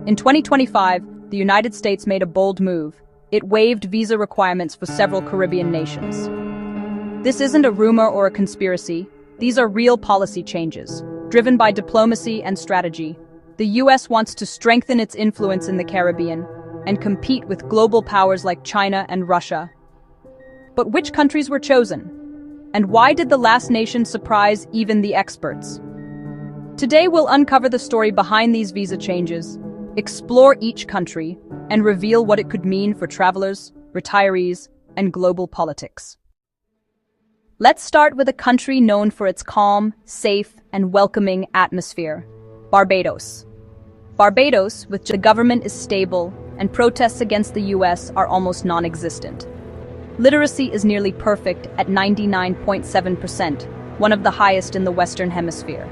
In 2025, the United States made a bold move. It waived visa requirements for several Caribbean nations. This isn't a rumor or a conspiracy. These are real policy changes, driven by diplomacy and strategy. The US wants to strengthen its influence in the Caribbean and compete with global powers like China and Russia. But which countries were chosen? And why did the last nation surprise even the experts? Today we'll uncover the story behind these visa changes, explore each country, and reveal what it could mean for travelers, retirees, and global politics. Let's start with a country known for its calm, safe, and welcoming atmosphere, Barbados. Barbados, which the government is stable, and protests against the US are almost non-existent. Literacy is nearly perfect at 99.7%, one of the highest in the Western Hemisphere.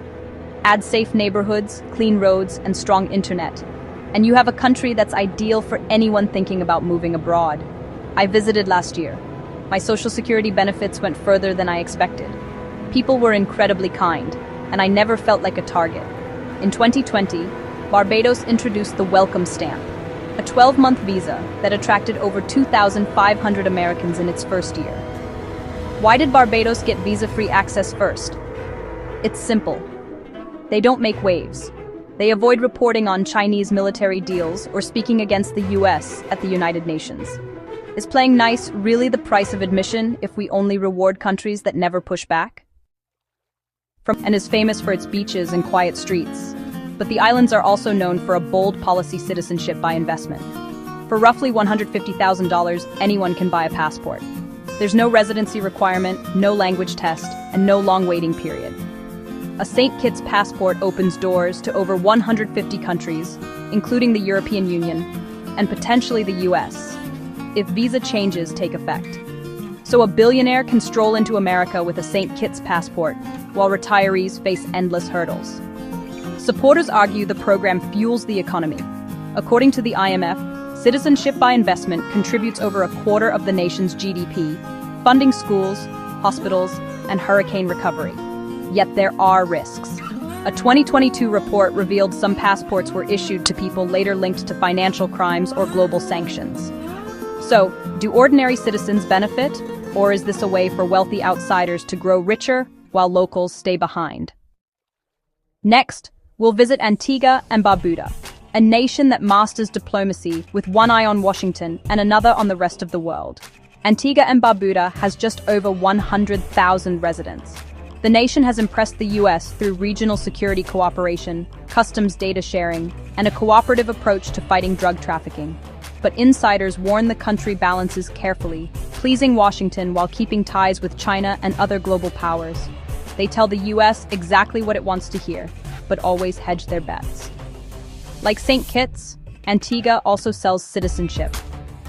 Add safe neighborhoods, clean roads, and strong internet, and you have a country that's ideal for anyone thinking about moving abroad. I visited last year. My social security benefits went further than I expected. People were incredibly kind, and I never felt like a target. In 2020, Barbados introduced the Welcome Stamp, a 12-month visa that attracted over 2,500 Americans in its first year. Why did Barbados get visa-free access first? It's simple. They don't make waves. They avoid reporting on Chinese military deals or speaking against the US at the United Nations. Is playing nice really the price of admission if we only reward countries that never push back? And is famous for its beaches and quiet streets. But the islands are also known for a bold policy citizenship by investment. For roughly $150,000, anyone can buy a passport. There's no residency requirement, no language test, and no long waiting period. A St. Kitts passport opens doors to over 150 countries, including the European Union, and potentially the US, if visa changes take effect. So a billionaire can stroll into America with a St. Kitts passport, while retirees face endless hurdles. Supporters argue the program fuels the economy. According to the IMF, citizenship by investment contributes over a quarter of the nation's GDP, funding schools, hospitals, and hurricane recovery. Yet there are risks. A 2022 report revealed some passports were issued to people later linked to financial crimes or global sanctions. So, do ordinary citizens benefit, or is this a way for wealthy outsiders to grow richer while locals stay behind? Next, we'll visit Antigua and Barbuda, a nation that masters diplomacy with one eye on Washington and another on the rest of the world. Antigua and Barbuda has just over 100,000 residents. The nation has impressed the US through regional security cooperation, customs data sharing, and a cooperative approach to fighting drug trafficking. But insiders warn the country balances carefully, pleasing Washington while keeping ties with China and other global powers. They tell the US exactly what it wants to hear, but always hedge their bets. Like St. Kitts, Antigua also sells citizenship.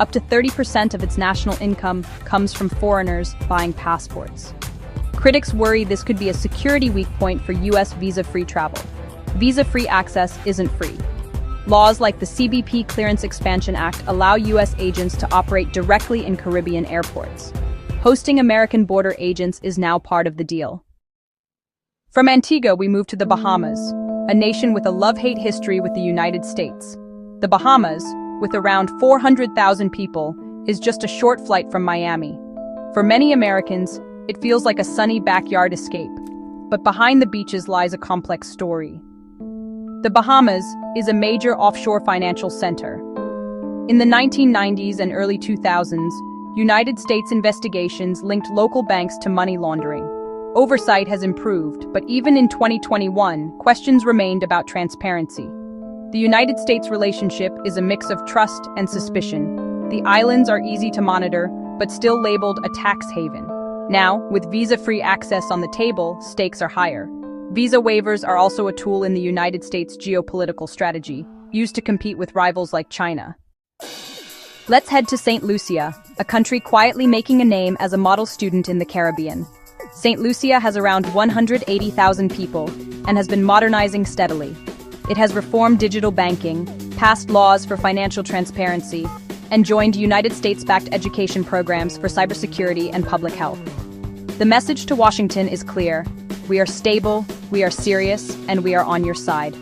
Up to 30% of its national income comes from foreigners buying passports. Critics worry this could be a security weak point for US visa-free travel. Visa-free access isn't free. Laws like the CBP Clearance Expansion Act allow US agents to operate directly in Caribbean airports. Hosting American border agents is now part of the deal. From Antigua, we move to the Bahamas, a nation with a love-hate history with the United States. The Bahamas, with around 400,000 people, is just a short flight from Miami. For many Americans, it feels like a sunny backyard escape, but behind the beaches lies a complex story. The Bahamas is a major offshore financial center. In the 1990s and early 2000s, United States investigations linked local banks to money laundering. Oversight has improved, but even in 2021, questions remained about transparency. The United States relationship is a mix of trust and suspicion. The islands are easy to monitor, but still labeled a tax haven. Now, with visa-free access on the table, stakes are higher. Visa waivers are also a tool in the United States geopolitical strategy, used to compete with rivals like China. Let's head to St. Lucia, a country quietly making a name as a model student in the Caribbean. St. Lucia has around 180,000 people and has been modernizing steadily. It has reformed digital banking, passed laws for financial transparency, and joined United States-backed education programs for cybersecurity and public health. The message to Washington is clear. We are stable, we are serious, and we are on your side.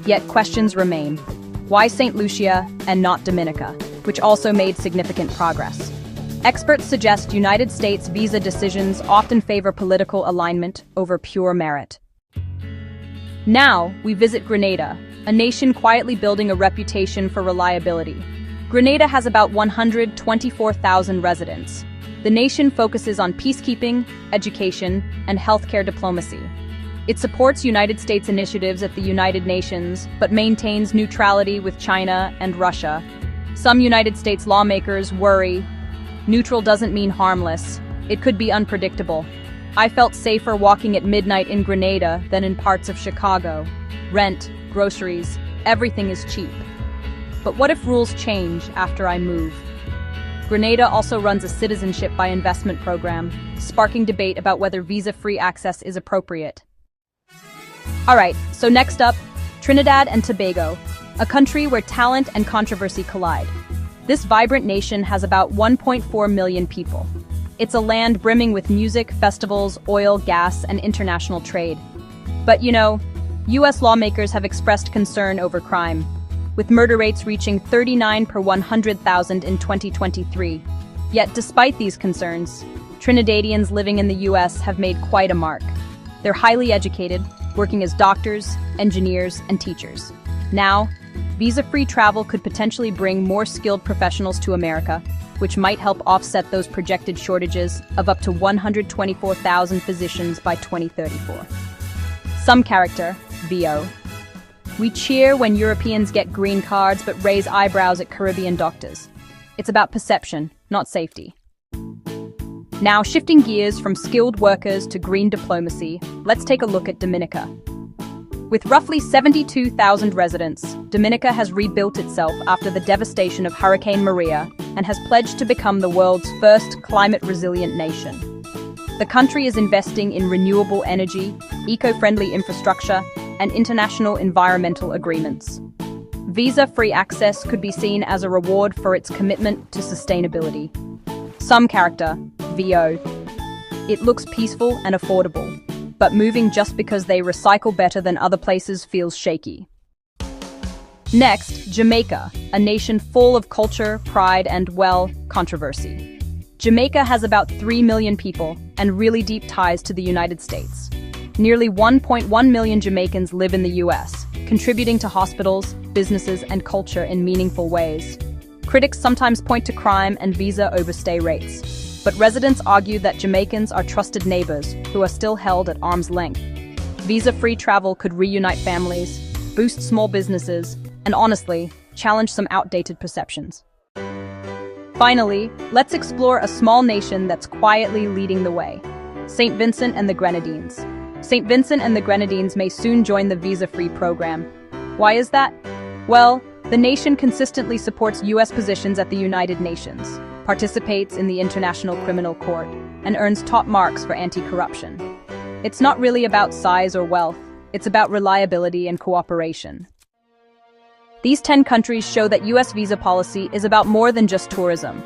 Yet questions remain. Why St. Lucia and not Dominica, which also made significant progress? Experts suggest United States visa decisions often favor political alignment over pure merit. Now, we visit Grenada, a nation quietly building a reputation for reliability. Grenada has about 124,000 residents. The nation focuses on peacekeeping, education, and healthcare diplomacy. It supports United States initiatives at the United Nations, but maintains neutrality with China and Russia. Some United States lawmakers worry neutral doesn't mean harmless. It could be unpredictable. I felt safer walking at midnight in Grenada than in parts of Chicago. Rent, groceries, everything is cheap. But what if rules change after I move? Grenada also runs a citizenship by investment program, sparking debate about whether visa-free access is appropriate. Alright, so next up, Trinidad and Tobago, a country where talent and controversy collide. This vibrant nation has about 1.4 million people. It's a land brimming with music, festivals, oil, gas, and international trade. But US lawmakers have expressed concern over crime, with murder rates reaching 39 per 100,000 in 2023. Yet despite these concerns, Trinidadians living in the US have made quite a mark. They're highly educated, working as doctors, engineers, and teachers. Now, visa-free travel could potentially bring more skilled professionals to America, which might help offset those projected shortages of up to 124,000 physicians by 2034. Some character, VO. We cheer when Europeans get green cards but raise eyebrows at Caribbean doctors. It's about perception, not safety. Now, shifting gears from skilled workers to green diplomacy, let's take a look at Dominica. With roughly 72,000 residents, Dominica has rebuilt itself after the devastation of Hurricane Maria and has pledged to become the world's first climate-resilient nation. The country is investing in renewable energy, eco-friendly infrastructure, and international environmental agreements. Visa-free access could be seen as a reward for its commitment to sustainability. Some character, VO. It looks peaceful and affordable, but moving just because they recycle better than other places feels shaky. Next, Jamaica, a nation full of culture, pride, and, controversy. Jamaica has about 3 million people and really deep ties to the United States. Nearly 1.1 million Jamaicans live in the US, contributing to hospitals, businesses, and culture in meaningful ways. Critics sometimes point to crime and visa overstay rates, but residents argue that Jamaicans are trusted neighbors who are still held at arm's length. Visa-free travel could reunite families, boost small businesses, and honestly, challenge some outdated perceptions. Finally, let's explore a small nation that's quietly leading the way: St. Vincent and the Grenadines. St. Vincent and the Grenadines may soon join the visa-free program. Why is that? Well, the nation consistently supports US positions at the United Nations, participates in the International Criminal Court, and earns top marks for anti-corruption. It's not really about size or wealth, it's about reliability and cooperation. These 10 countries show that US visa policy is about more than just tourism.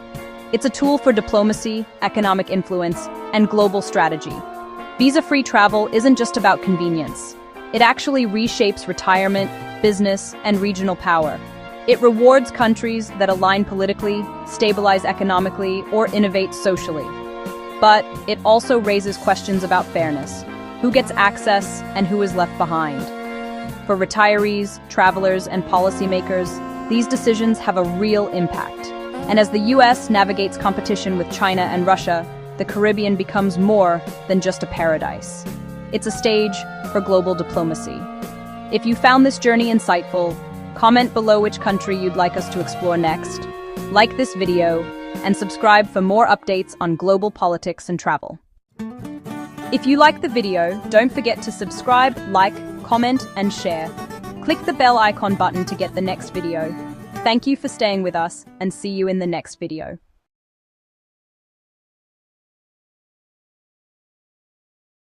It's a tool for diplomacy, economic influence, and global strategy. Visa-free travel isn't just about convenience. It actually reshapes retirement, business, and regional power. It rewards countries that align politically, stabilize economically, or innovate socially. But it also raises questions about fairness. Who gets access and who is left behind? For retirees, travelers, and policymakers, these decisions have a real impact. And as the US navigates competition with China and Russia, the Caribbean becomes more than just a paradise. It's a stage for global diplomacy. If you found this journey insightful, comment below which country you'd like us to explore next, like this video, and subscribe for more updates on global politics and travel. If you like the video, don't forget to subscribe, like, comment, and share. Click the bell icon button to get the next video. Thank you for staying with us, and see you in the next video.